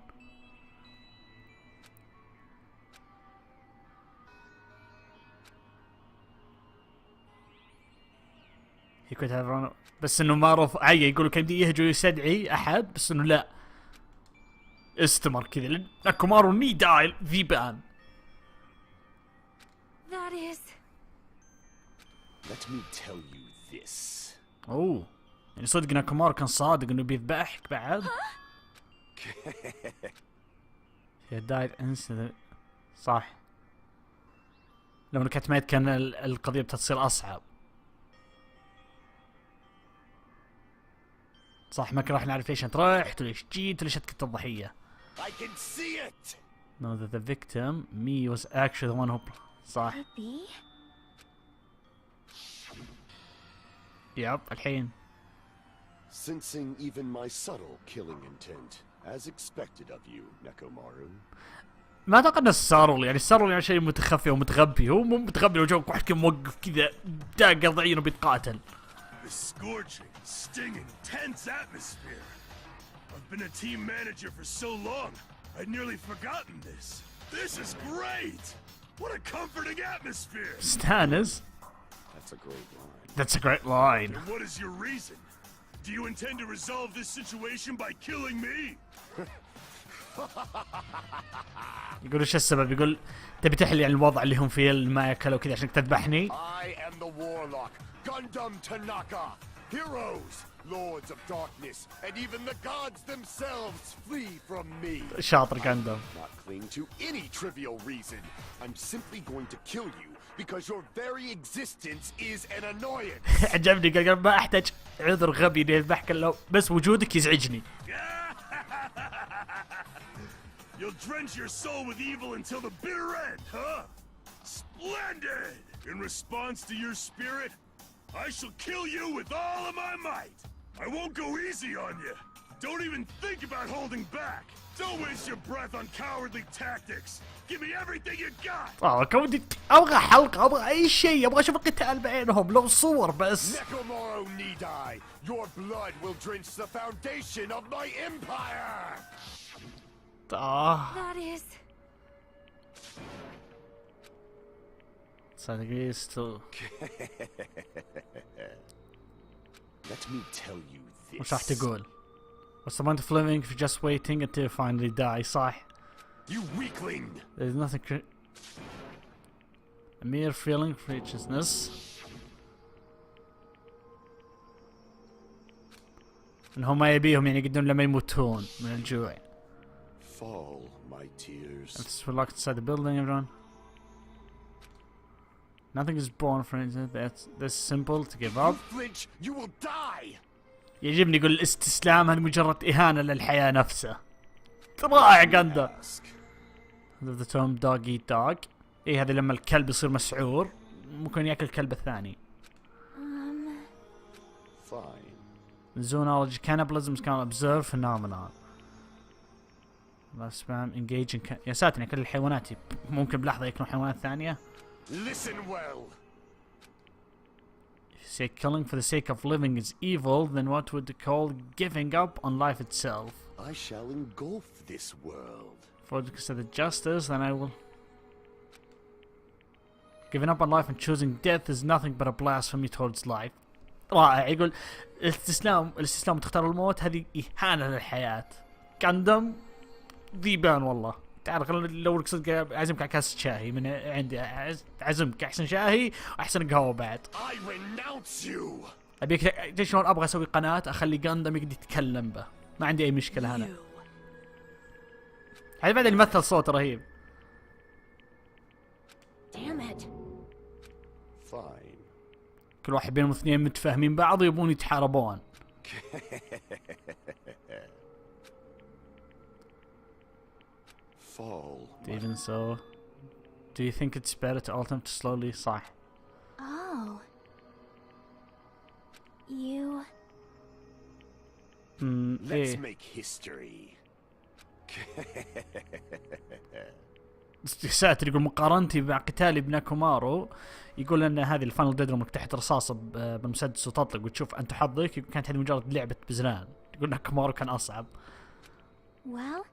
he could have run بس انه ما رفض يقولوا كان بدي يهجو يستدعي احد بس انه لا استمر كذا ناكومارو نيداي ذيبان. That is... Let me tell you this. اوه يعني صدق ناكومارو كان صادق انه بيذبحك بعد. he died instantly. صح لما كانت ميت كان القضية بتصير اصعب. صح ما كنا راح نعرف ليش انت رحت وليش جيت وليش كنت الضحية. I can see it. No that the victim me was actually the one who صح. يب الحين. Sensing even my subtle killing intent, as expected of you, Nekomaru. ما اعتقد انه السارول يعني السارول يعني شيء متخفي ومتغبي، هو مو متغبي لو جاك واحد كان موقف كذا داق ضعينه بيتقاتل. The scorching, stinging, tense atmosphere. I've been a team manager for so long, I'd nearly forgotten this. This is great! What a comforting atmosphere! Stannis? That's a great line. That's a great line. And what is your reason? Do you intend to resolve this situation by killing me? يقول ايش السبب؟ يقول تبي تحلي عن الوضع اللي هم فيه ما ياكلوا كذا عشان تذبحني؟ I am the warlock, Gundam Tanaka. Heroes, lords of darkness, and even the gods themselves flee from me. شاطر غاندم. Not cling to any trivial reason. I'm simply going to kill you because your very existence is an annoyance. عجبني قال ما احتاج عذر غبي اني اذبحك الا بس وجودك يزعجني. You'll drench your soul with evil until the bitter end, huh? Splendid! In response to your spirit, I shall kill you with all of my might. I won't go easy on you. Don't even think about holding back. Don't waste your breath on cowardly tactics. Give me everything you got. كودي ابغى حلقة ابغى اي شيء ابغى اشوف القتال بينهم لو صور بس. Nekomaru Nidai, your blood will drench the foundation of my empire. That is... degrees to. Let me tell you this. وش راح تقول؟ What's the point of living if you're just waiting until you finally die? صح. You weakling! There's nothing. A mere feeling of righteousness. انهم ما يبيهم يعني يقدرون لما يموتون من الجوع. Fall, my tears. It's locked inside the building, everyone. Nothing is born for it. That's this simple to give up. Flinch, you will die. يعجبني يقول الاستسلام هذه مجرد إهانة للحياة نفسها. رائع قندا. The term dog eat dog. إيه هذا لما الكلب يصير مسعور ممكن يأكل الكلب الثاني. Fine. Zoonology cannibalism is kind of observed phenomenon. Last spam engaging يا ساتر كل الحيوانات ممكن بلحظة يكونوا حيوانات ثانية. Listen well. If you say killing for the sake of living is evil, then what would you call giving up on life itself? I shall engulf this world. For the consider justice, then I will. Giving up on life and choosing death is nothing but a blasphemy towards life. رائع يقول الاستسلام تختار الموت هذه إهانة للحياة. قندم ذيبان والله. تعال خلينا لو لك صدق اعزمك على كاسة شاهي من عندي اعزمك احسن شاهي واحسن قهوة بعد. I renounce you. ابيك شلون ابغى اسوي قناة اخلي قندم يقدر يتكلم به. ما عندي اي مشكلة هنا. هذا بعد اللي يمثل صوت رهيب. Damn it. Fine. كل واحد بينهم اثنين متفاهمين بعض ويبون يتحاربون. Fall. Even so, do you think it's better to alter them to slowly? صح. Oh. You... Let's make history. ساتر يقول مقارنتي مع قتالي بناكومارو يقول ان هذه الفاينل ديدروم انك تحت رصاصه بالمسدس وتطلق وتشوف انت حظك كانت هذه مجرد لعبه بزران. يقول ناكومارو كان اصعب. Well...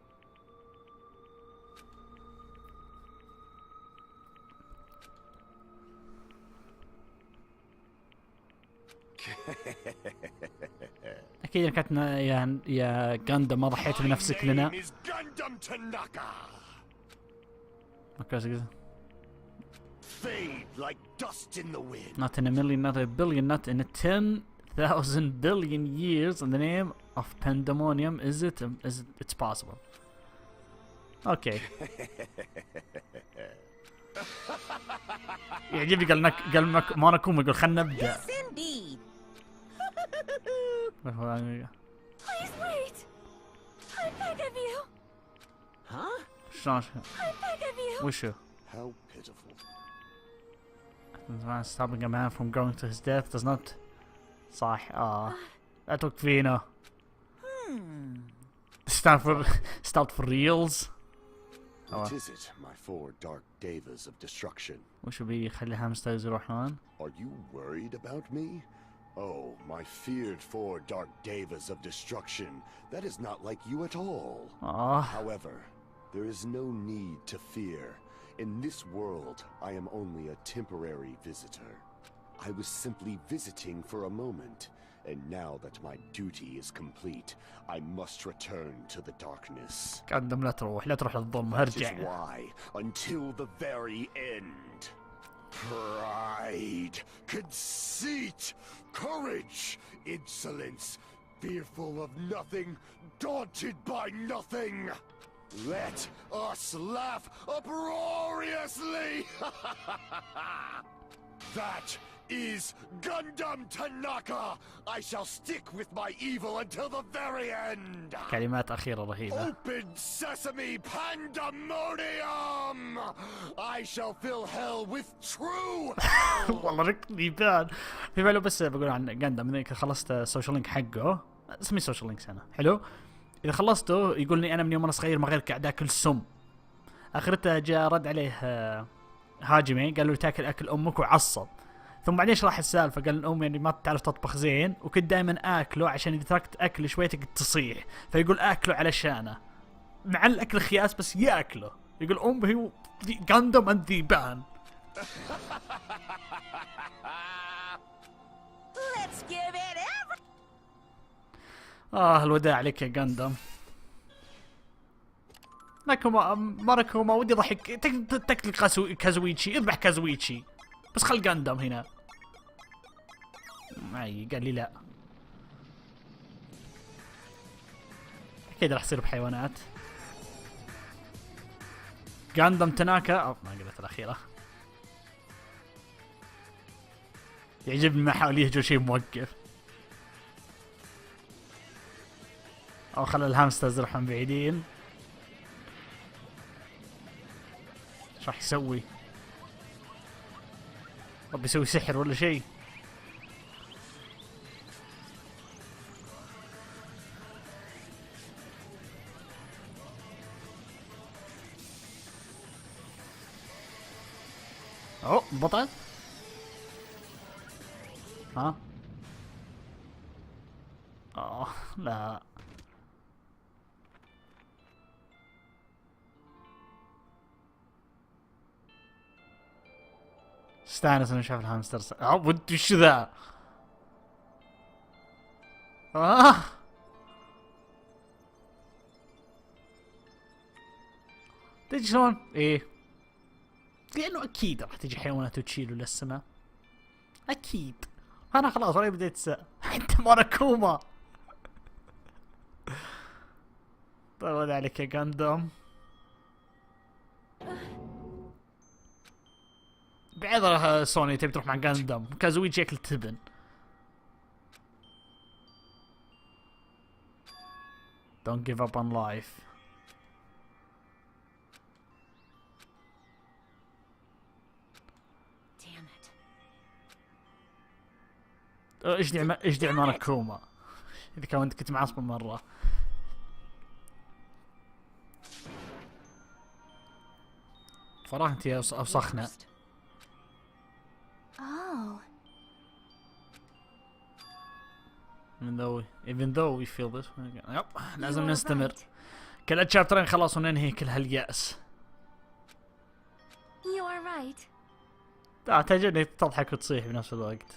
اكيد كانت يا غاندا ما ضحيت بنفسك لنا. اوكي Fade like dust in the wind. Not in a million, not a billion, not in a 10,000 billion years in the name of pandemonium. Is it? It's possible. Okay. يعجبني قال ما نكون يقول خلنا نبدأ. Yes, indeed. Please wait. I beg of you. Huh? شلون؟ I beg of you. وشو؟ How pitiful. Stopping a man from going to his death does not. صح. لا توقفينه. Start for reals. What is it, my four dark devas of destruction? وشو بيخلي هامسترز يروحون؟ Are you worried about me? Oh, my feared four dark devas of destruction. That is not like you at all. However, there is no need to fear. In this world, I am only a temporary visitor. I was simply visiting for a moment, and now that my duty is complete, I must return to the darkness. قدم لا تروح للظلم ارجع. That is why, until the very end. Pride, conceit, courage, insolence, fearful of nothing, daunted by nothing. Let us laugh uproariously! That is Gundam Tanaka! I shall stick with my evil until the very end! كلمات أخيرة رهيبة. Open sesame pandemonium! I shall fill hell with true hell! والله ركني بان. في بالو بس بقول عن جاندام إذا خلصت السوشيال لينك حقه اسمي سوشيال لينك أنا حلو. إذا خلصته يقول لي أنا من يوم أنا صغير ما غير قاعد أكل سم. آخرته جاء رد عليه هاجمي قال له تاكل أكل أمك وعصب. ثم بعدين شرح السالفة قال الأم يعني ما تعرف تطبخ زين وكنت دائما آكله عشان إذا تركت أكل شوية تقعد تصيح فيقول آكله علشانه مع الأكل خياس بس يأكله. يقول أم هي غاندام الذيبان. Let's give it every... الوداع عليك يا غاندم. ناكوما ماركوما ودي ضحك. تقتل كازويتشي، اذبح كازويتشي، بس خل غاندم هنا. معي قال لي لا. اكيد راح يصير بحيوانات. غاندم تناكا ما قلت الاخيره. يعجبني ما حاول يهجر شيء موقف، او خلى الهامسترز يروحون بعيدين. ايش راح يسوي؟ رب يسوي سحر ولا شيء. اوه بطل. ها لا. استانس انه شاف الهامستر. ودي وش ذا؟ تدري شلون؟ ايه لانه اكيد راح تجي حيوانات وتشيله للسماء اكيد. انا خلاص ولا بديت اسال. انت ماركوما. طول عليك يا غاندم. بعذرها سوني تبي تروح مع غاندم. كازويتشي ياكل تبن. Don't give up on life. اجدع ماركوما. اذا كنت معصب مره. فراه انت يا اوسخنا. Oh. Even though we feel this. يب لازم نستمر. كل الشابترين خلاص وننهي كل هاليأس. You are right. تعجبني تضحك وتصيح بنفس الوقت.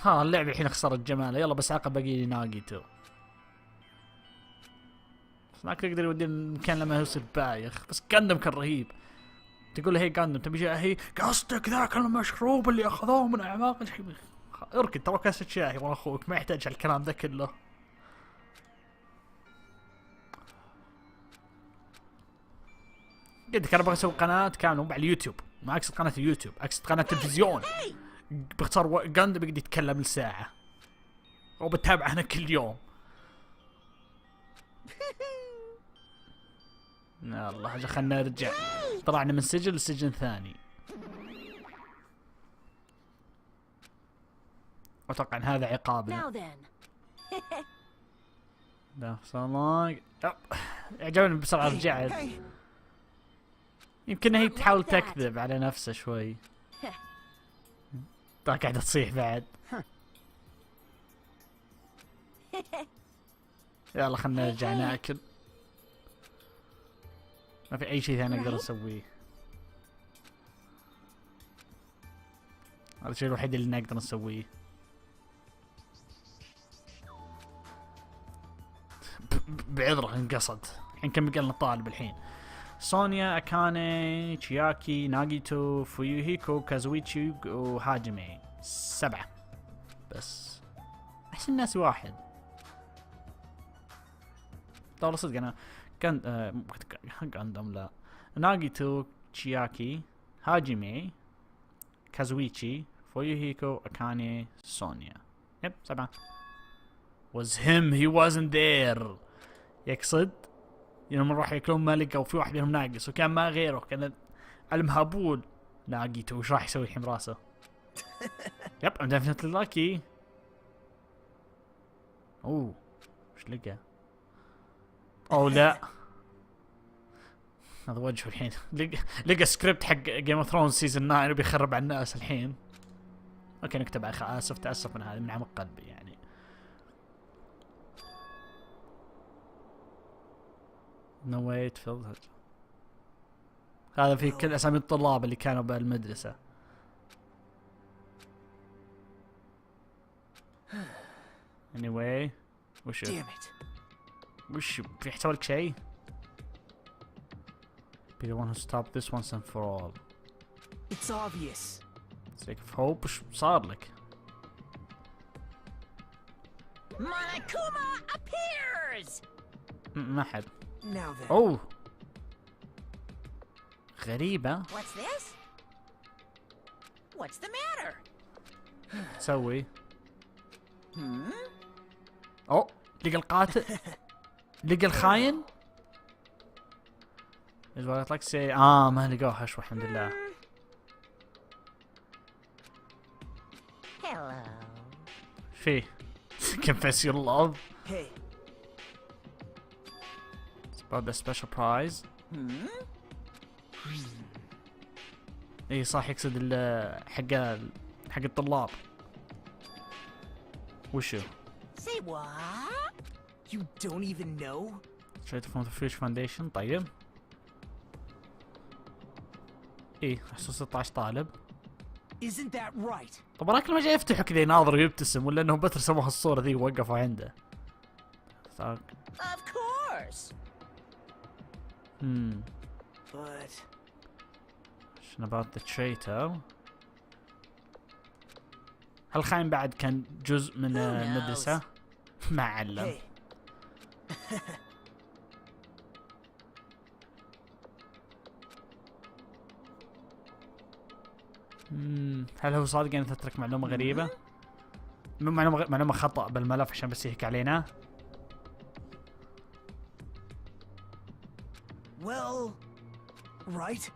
اللعبة الحين خسرت جمالها. يلا بس عقب باقي لي ناجيتو. بس ما يقدر يودي المكان لما يصير بايخ. بس غاندم كان رهيب. تقول له هي غاندم تبي شاهي؟ قصدك ذاك المشروب اللي اخذوه من اعماق الجحيم. اركض ترى كاسة شاهي ورا اخوك، ما يحتاج هالكلام ذا كله. قلت انا ابغى اسوي قناة كاملة مو على اليوتيوب. ما اقصد قناة اليوتيوب، اقصد قناة تلفزيون. باختصار غاندم يقدر يتكلم لساعة وبتابعه هنا كل يوم. يلا اجل خلنا نرجع. طلعنا من سجن لسجن ثاني. اتوقع ان هذا عقابنا. لا صلاق. عجبني بسرعة رجعت. يمكن هي تحاول تكذب على نفسها شوي. قاعدة تصيح بعد. يلا خلنا نرجع ناكل. ما في اي شيء ثاني نقدر نسويه. هذا الشيء الوحيد اللي نقدر نسويه. بعذره انقصد. الحين كم بقى لنا طالب الحين؟ سونيا، اكاني، تشياكي، ناجيتو، فيوهيكو، كازويتشي وهاجمي. 7 بس. احسن الناس واحد. طول صدق انا كان غاندم لا. ناجيتو، تشياكي، هاجمي، كازويتشي، فيوهيكو، اكاني، سونيا. يب 7. was him he wasn't there. يقصد يوم راح ياكلون ما لقوا في واحد منهم ناقص وكان ما غيره. كان المهبول ناجيتو. وش راح يسوي الحين براسه؟ يب I'm definitely lucky. اوه وش لقى؟ اوه لا هذا وجهه الحين. لقى سكريبت حق جيم اوف ثرونز سيزون 9 وبيخرب على الناس الحين. اوكي نكتب اسف تاسف من هذا من عمق قلبي يعني. No way it feels it. هذا في كل اسامي الطلاب اللي كانوا بالمدرسة. anyway وشو بيحتوي لك شيء؟ be the one who stopped this once and for all. It's obvious. Sake of hope. وش صار لك؟ Monokuma appears. ما حد. Now then. اوه غريبة. What's this? What's the matter? تسوي؟ اوه لقى القاتل. لقى الخاين. ايش بغيت لك سي؟ ما لقوها شو الحمد لله. Hello. فيه confess your love. Hey. It's about the special prize. اي صح يقصد حق الطلاب. وشو؟ Say what? You don't even know? شريته from the Fish Foundation. طيب ايه 16 طالب. Isn't that right? طب راكل ما جاي يفتحه كذا يناظر ويبتسم ولا انهم بس رسموها الصورة ذي ووقفوا عنده. Of course. But شنو about the traitor؟ هل خاين بعد كان جزء من المدرسة؟ ما علم. hey. هل هو صادق ان تترك معلومة غريبة؟ معلومة خطأ بالملف عشان بس يهك علينا. Well, right?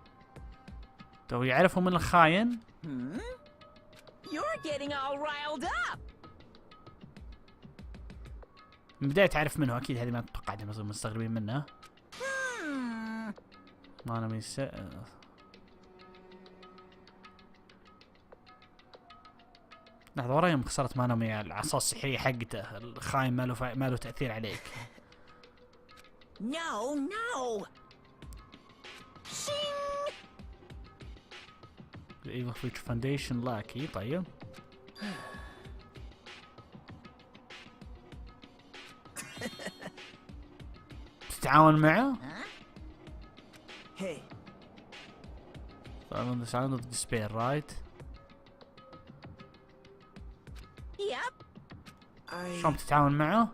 تو يعرفوا من الخاين؟ You're getting all riled up. من بداية تعرف منه اكيد. هذه ما اتوقع انهم مستغربين منه. ما انا لحظة ورايهم خسارة مانومي العصا السحرية حقته. الخاين ما له تأثير عليك. No, no. Shing. The Evil Future Foundation لاكي. طيب تتعاون معه؟ Hey. طبعا the sound of despair right؟ Yep. شلون بتتعاون معه؟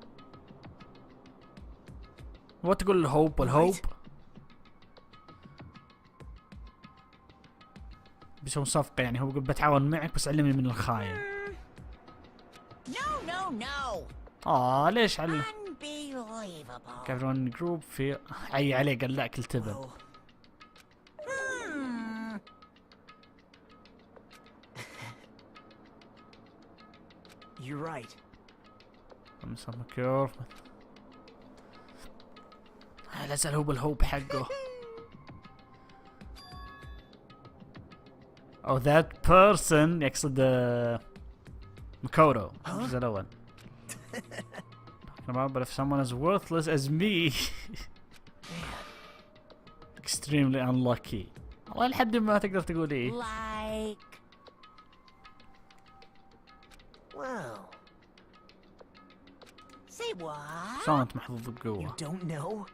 وتقول الهوب والهوب بيسوون صفقة يعني. هو يقول بتعاون معك بس علمني من الخاين. No, no, no. ليش علم؟ Unbelievable. كافرون جروب في عي عليه قال لا كل تبن. You're right. لا زال هو بالهوب حقه. أو that person يقصد مكورو الجزء الأول. But if someone as worthless as me extremely unlucky. والله لحد ما تقدر تقول إيه. Like. Well. Say what? شلون أنت محظوظ بقوة؟ You don't know?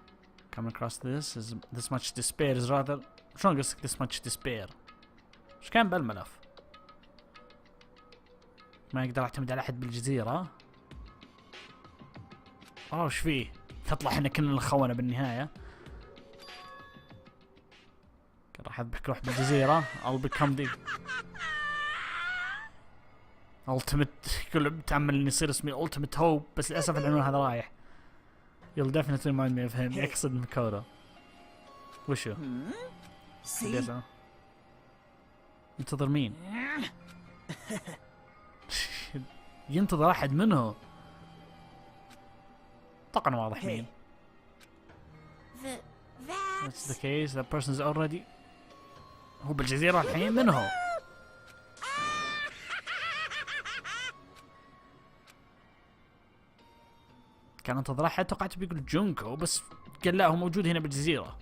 Coming across this much despair is rather. شلون قصدك this much despair؟ ايش كان بالملف؟ ما يقدر اعتمد على احد بالجزيرة. والله وش فيه؟ تطلع احنا كلنا الخونة بالنهاية. راح اذبحك روح بالجزيرة. I'll become the ultimate. كل بتعمل اني يصير اسمي ultimate hope بس للاسف العنوان هذا رايح. You'll definitely remind me of him. يقصد مكورو. وشو؟ See? ينتظر مين؟ ينتظر احد منه. طبعا واضح مين. That's the case. That person is already. هو بالجزيرة الحين من هو؟ كان انتظر احد. توقعت بيقول جونكو بس قال لا هو موجود هنا بالجزيرة.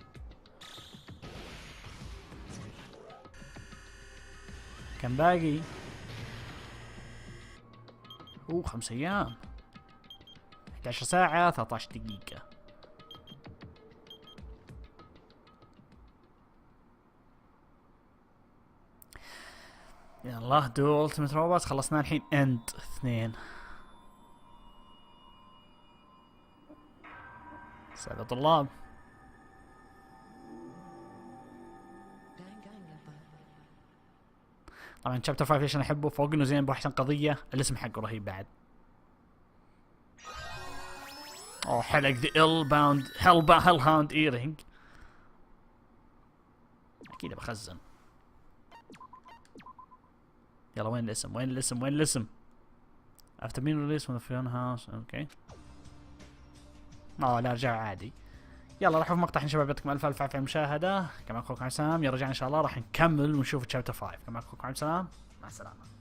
كم باقي؟ 5 ايام. 11 ساعة 13 دقيقة. يلا دو التيمت روبوت خلصنا الحين اند 2. سادة طلاب. طبعا شابتر 5 ليش انا احبه فوق انه زين باحسن قضية، الاسم حقه رهيب بعد. حلق ذا Hellhound earring. اكيد بخزن. يلا وين الاسم؟ وين الاسم؟ وين الاسم؟ After being released from the Fiona house. اوكي. لا رجع عادي. يلا راح في مقطع شباب، يعطيكم الف عافية على المشاهدة. كمان اخوكم عسام، يا رجعنا ان شاء الله راح نكمل ونشوف تشابتر 5. كمان اخوكم عسام، مع السلامة.